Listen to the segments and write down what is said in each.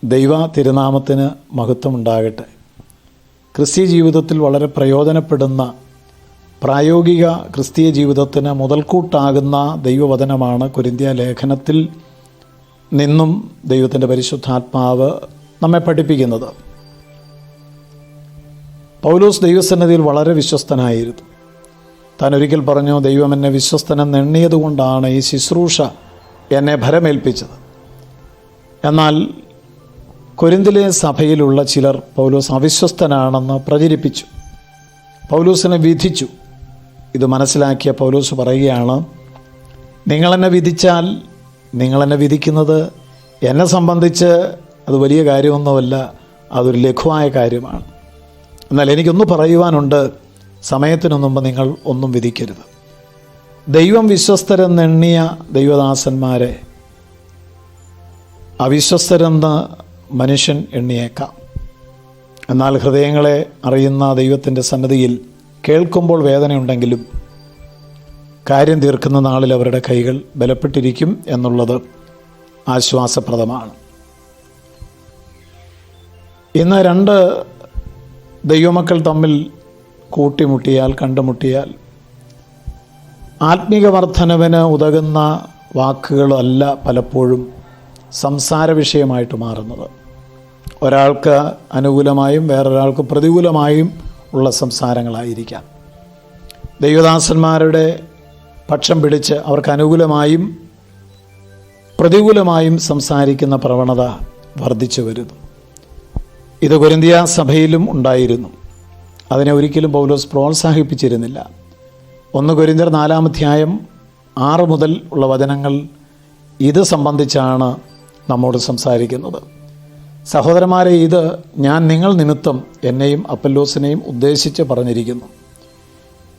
ദൈവ തിരുനാമത്തിന് മഹത്വമുണ്ടാകട്ടെ. ക്രിസ്തീയ ജീവിതത്തിൽ വളരെ പ്രയോജനപ്പെടുന്ന പ്രായോഗിക ക്രിസ്തീയ ജീവിതത്തിന് മുതൽക്കൂട്ടാകുന്ന ദൈവവചനമാണ് കൊരിന്ത്യ ലേഖനത്തിൽ നിന്നും ദൈവത്തിൻ്റെ പരിശുദ്ധാത്മാവ് നമ്മെ പഠിപ്പിക്കുന്നത്. പൗലോസ് ദൈവസന്നിധിയിൽ വളരെ വിശ്വസ്തനായിരുന്നു. താൻ ഒരിക്കൽ പറഞ്ഞു, ദൈവം എന്നെ വിശ്വസ്തനെന്ന് എണ്ണിയതുകൊണ്ടാണ് ഈ ശുശ്രൂഷ എന്നെ ഭരമേൽപ്പിച്ചത്. എന്നാൽ കൊരിന്തിലെ സഭയിലുള്ള ചിലർ പൗലോസ് അവിശ്വസ്തനാണെന്ന് പ്രചരിപ്പിച്ചു, പൗലോസിനെ വിധിച്ചു. ഇത് മനസ്സിലാക്കിയ പൗലോസ് പറയുകയാണ്, നിങ്ങളെന്നെ വിധിച്ചാൽ നിങ്ങളെന്നെ വിധിക്കുന്നത് എന്നെ സംബന്ധിച്ച് അത് വലിയ കാര്യമൊന്നുമല്ല, അതൊരു ലഘുവായ കാര്യമാണ്. എന്നാൽ എനിക്കൊന്ന് പറയുവാനുണ്ട്, സമയത്തിനു മുമ്പ് നിങ്ങൾ ഒന്നും വിധിക്കരുത്. ദൈവം വിശ്വസ്തരെന്നെണ്ണിയ ദൈവദാസന്മാരെ അവിശ്വസ്തരെന്ന് മനുഷ്യൻ എണ്ണിയേക്കാം. എന്നാൽ ഹൃദയങ്ങളെ അറിയുന്ന ദൈവത്തിൻ്റെ സന്നിധിയിൽ കേൾക്കുമ്പോൾ വേദനയുണ്ടെങ്കിലും കാര്യം തീർക്കുന്ന നാളിൽ അവരുടെ കൈകൾ ബലപ്പെട്ടിരിക്കും എന്നുള്ളത് ആശ്വാസപ്രദമാണ്. ഇന്ന് രണ്ട് ദൈവമക്കൾ തമ്മിൽ കൂട്ടിമുട്ടിയാൽ, കണ്ടുമുട്ടിയാൽ ആത്മീക വർധനവിന് ഉതകുന്ന വാക്കുകളല്ല പലപ്പോഴും സംസാര വിഷയമായിട്ട് മാറുന്നത്. ഒരാൾക്ക് അനുകൂലമായും വേറൊരാൾക്ക് പ്രതികൂലമായും ഉള്ള സംസാരങ്ങളായിരിക്കാം. ദൈവദാസന്മാരുടെ പക്ഷം പിടിച്ച് അവർക്ക് അനുകൂലമായും പ്രതികൂലമായും സംസാരിക്കുന്ന പ്രവണത വർദ്ധിച്ചു വരുന്നു. ഇത് കൊരിന്ത്യ സഭയിലും ഉണ്ടായിരുന്നു. അതിനെ ഒരിക്കലും പൗലോസ് പ്രോത്സാഹിപ്പിച്ചിരുന്നില്ല. 1 കൊരിന്ത്യർ 4-ാം അധ്യായം 6 മുതൽ ഉള്ള വചനങ്ങൾ ഇത് സംബന്ധിച്ചാണ് നമ്മോട് സംസാരിക്കുന്നത്. സഹോദരന്മാരെ, ഇത് ഞാൻ നിങ്ങൾ നിമിത്തം എന്നെയും അപ്പല്ലോസിനെയും ഉദ്ദേശിച്ച് പറഞ്ഞിരിക്കുന്നു.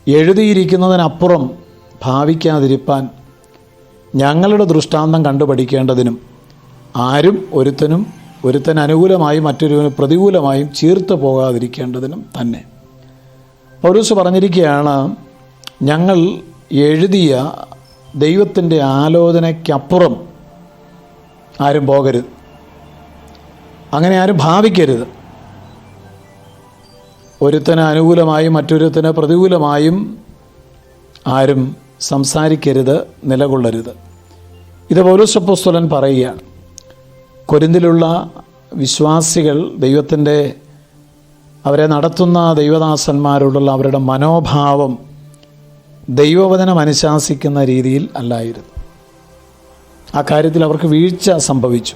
എഴുതിയിരിക്കുന്നതിനപ്പുറം ഭാവിക്കാതിരിപ്പാൻ ഞങ്ങളുടെ ദൃഷ്ടാന്തം കണ്ടുപഠിക്കേണ്ടതിനും ആരും ഒരുത്തൻ അനുകൂലമായും മറ്റൊരുവന് പ്രതികൂലമായും ചീർത്തു പോകാതിരിക്കേണ്ടതിനും തന്നെ. പൗലോസ് പറഞ്ഞിരിക്കുകയാണ്, ഞങ്ങൾ എഴുതിയ ദൈവത്തിൻ്റെ ആലോചനയ്ക്കപ്പുറം ആരും പോകരുത്, അങ്ങനെ ആരും ഭാവിക്കരുത്. ഒരുത്തന് അനുകൂലമായും മറ്റൊരുത്തന് പ്രതികൂലമായും ആരും സംസാരിക്കരുത്, നിലകൊള്ളരുത്. ഇത് പൗലോസ് അപ്പോസ്തലൻ പറയുകയാണ്. കൊരിന്തിലുള്ള വിശ്വാസികൾ അവരെ നടത്തുന്ന ദൈവദാസന്മാരോടുള്ള അവരുടെ മനോഭാവം ദൈവവചനം അനുശാസിക്കുന്ന രീതിയിൽ അല്ലായിരുന്നു. ആ കാര്യത്തിൽ അവർക്ക് വീഴ്ച സംഭവിച്ചു.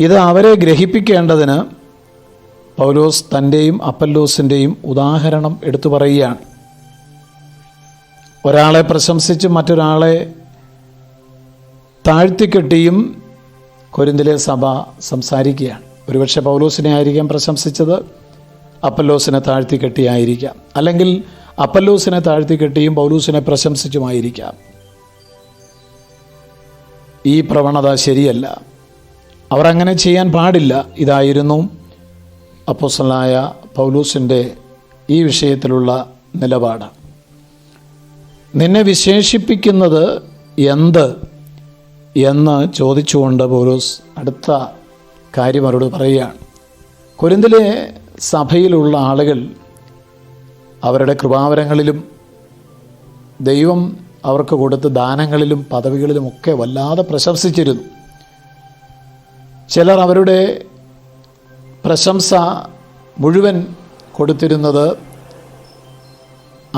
ഇത് അവരെ ഗ്രഹിപ്പിക്കേണ്ടതിന് പൗലോസ് തൻ്റെയും അപ്പല്ലോസിൻ്റെയും ഉദാഹരണം എടുത്തു പറയുകയാണ്. ഒരാളെ പ്രശംസിച്ചും മറ്റൊരാളെ താഴ്ത്തിക്കെട്ടിയും കൊരിന്തിലെ സഭ സംസാരിക്കുകയാണ്. ഒരുപക്ഷെ പൗലോസിനെ ആയിരിക്കാം പ്രശംസിച്ചത്, അപ്പല്ലോസിനെ താഴ്ത്തിക്കെട്ടിയായിരിക്കാം, അല്ലെങ്കിൽ അപ്പല്ലോസിനെ താഴ്ത്തിക്കെട്ടിയും പൗലോസിനെ പ്രശംസിച്ചുമായിരിക്കാം. ഈ പ്രവണത ശരിയല്ല. അവർ അങ്ങനെ ചെയ്യാൻ പാടില്ല. ഇതായിരുന്നു അപ്പോസ്തലനായ പൗലോസിൻ്റെ ഈ വിഷയത്തിലുള്ള നിലപാട്. നിന്നെ വിശേഷിപ്പിക്കുന്നത് എന്ത് എന്ന് ചോദിച്ചുകൊണ്ട് പൗലോസ് അടുത്ത കാര്യം അവരോട് പറയുകയാണ്. കൊരിന്തിലെ സഭയിലുള്ള ആളുകൾ അവരുടെ കൃപാവരങ്ങളിലും ദൈവം അവർക്ക് കൊടുത്ത ദാനങ്ങളിലും പദവികളിലുമൊക്കെ വല്ലാതെ പ്രശംസിച്ചിരുന്നു. ചിലർ അവരുടെ പ്രശംസ മുഴുവൻ കൊടുത്തിരുന്നത്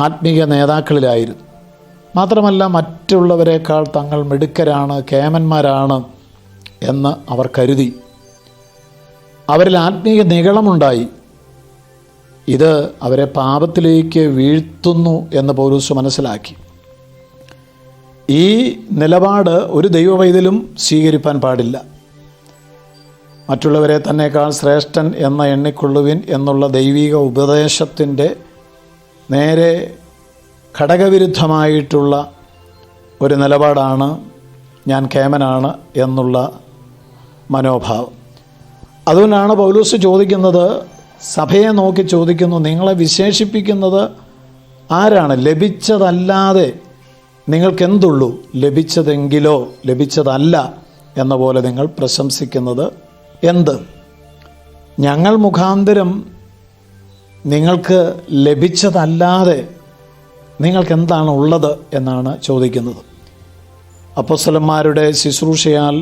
ആത്മീയ നേതാക്കളിലായിരുന്നു. മാത്രമല്ല, മറ്റുള്ളവരെക്കാൾ തങ്ങൾ മിടുക്കരാണ്, കേമന്മാരാണ് എന്ന് അവർ കരുതി. അവരിൽ ആത്മീയ നിഗളമുണ്ടായി. ഇത് അവരെ പാപത്തിലേക്ക് വീഴ്ത്തുന്നു എന്ന് പൗലോസ് മനസ്സിലാക്കി. ഈ നിലപാട് ഒരു ദൈവവൈതലും സ്വീകരിപ്പാൻ പാടില്ല. മറ്റുള്ളവരെ തന്നേക്കാൾ ശ്രേഷ്ഠൻ എന്ന എണ്ണിക്കൊള്ളുവിൻ എന്നുള്ള ദൈവിക ഉപദേശത്തിൻ്റെ നേരെ ഘടകവിരുദ്ധമായിട്ടുള്ള ഒരു നിലപാടാണ് ഞാൻ കേമനാണ് എന്നുള്ള മനോഭാവം. അതുകൊണ്ടാണ് പൗലോസ് ചോദിക്കുന്നത്, സഭയെ നോക്കി ചോദിക്കുന്നു, നിങ്ങളെ വിശേഷിപ്പിക്കുന്നത് ആരാണ്? ലഭിച്ചതല്ലാതെ നിങ്ങൾക്കെന്തുള്ളൂ? ലഭിച്ചതെങ്കിലോ ലഭിച്ചതല്ല എന്ന പോലെ നിങ്ങൾ പ്രശംസിക്കുന്നത് എന്ത്? ഞങ്ങൾ മുഖാന്തരം നിങ്ങൾക്ക് ലഭിച്ചതല്ലാതെ നിങ്ങൾക്ക് എന്താണ് ഉള്ളത് എന്നാണ് ചോദിക്കുന്നത്. അപ്പോസ്തലന്മാരുടെ ശുശ്രൂഷയാൽ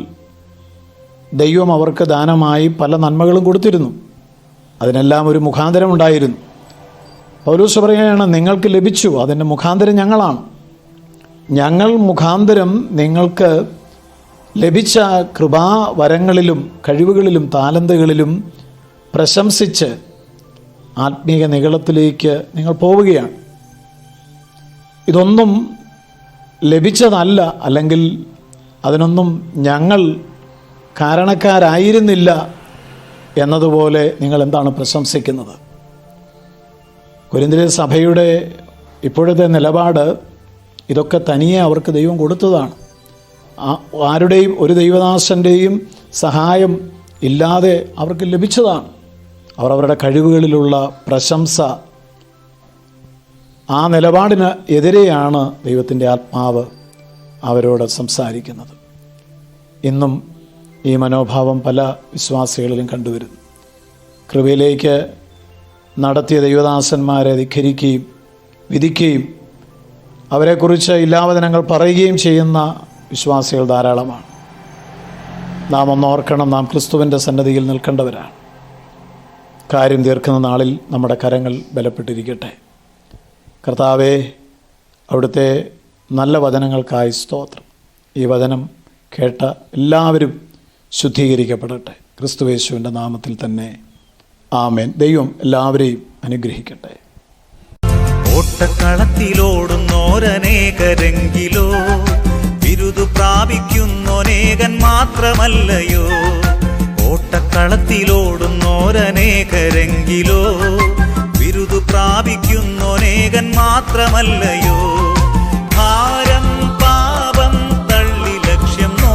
ദൈവം അവർക്ക് ദാനമായി പല നന്മകളും കൊടുത്തിരുന്നു. അതിനെല്ലാം ഒരു മുഖാന്തരം ഉണ്ടായിരുന്നു. പൗലോസ് പറയുകയാണ്, നിങ്ങൾക്ക് ലഭിച്ചു, അതിൻ്റെ മുഖാന്തരം ഞങ്ങളാണ്. ഞങ്ങൾ മുഖാന്തരം നിങ്ങൾക്ക് ലഭിച്ച കൃപാവരങ്ങളിലും കഴിവുകളിലും താലന്തുകളിലും പ്രശംസിച്ച് ആത്മീയ നിഗളത്തിലേക്ക് നിങ്ങൾ പോവുകയാണ്. ഇതൊന്നും ലഭിച്ചതല്ല, അല്ലെങ്കിൽ അതിനൊന്നും ഞങ്ങൾ കാരണക്കാരായിരുന്നില്ല എന്നതുപോലെ നിങ്ങൾ എന്താണ് പ്രശംസിക്കുന്നത്? കൊരിന്ത്യരെ സഭയുടെ ഇപ്പോഴത്തെ നിലപാട് ഇതൊക്കെ തനിയെ അവർക്ക് ദൈവം കൊടുത്തതാണ്. ആരുടെയും ഒരു ദൈവദാസൻ്റെയും സഹായം ഇല്ലാതെ അവർക്ക് ലഭിച്ചതാണ്. അവർ അവരുടെ കഴിവുകളിലുള്ള പ്രശംസ, ആ നിലപാടിന് എതിരെയാണ് ദൈവത്തിൻ്റെ ആത്മാവ് അവരോട് സംസാരിക്കുന്നത്. ഇന്നും ഈ മനോഭാവം പല വിശ്വാസികളിലും കണ്ടുവരുന്നു. കൃപയിലേക്ക് നടത്തിയ ദൈവദാസന്മാരെ ധിക്കരിക്കുകയും വിധിക്കുകയും അവരെക്കുറിച്ച് ഇല്ലാവചനങ്ങൾ പറയുകയും ചെയ്യുന്ന വിശ്വാസികൾ ധാരാളമാണ്. നാം ഒന്നോർക്കണം, നാം ക്രിസ്തുവിൻ്റെ സന്നദ്ധിയിൽ നിൽക്കേണ്ടവരാണ്. കാര്യം തീർക്കുന്ന നാളിൽ നമ്മുടെ കരങ്ങൾ ബലപ്പെട്ടിരിക്കട്ടെ. കർത്താവേ, അവിടുത്തെ നല്ല വചനങ്ങൾക്കായി സ്തോത്രം. ഈ വചനം കേട്ട എല്ലാവരും ശുദ്ധീകരിക്കപ്പെടട്ടെ. ക്രിസ്തുയേശുവിൻ്റെ നാമത്തിൽ തന്നെ ആമേൻ. ദൈവം എല്ലാവരെയും അനുഗ്രഹിക്കട്ടെ. ഓട്ടക്കളത്തിലോടുന്നോരനേകരെങ്കിലോ ബിരുദു പ്രാപിക്കുന്നോനേകൻ മാത്രമല്ലയോ. ഓട്ടക്കളത്തിലോടുന്നോരനേകരെങ്കിലോ ബിരുദു പ്രാപിക്കുന്നോനേകൻ മാത്രമല്ലയോ.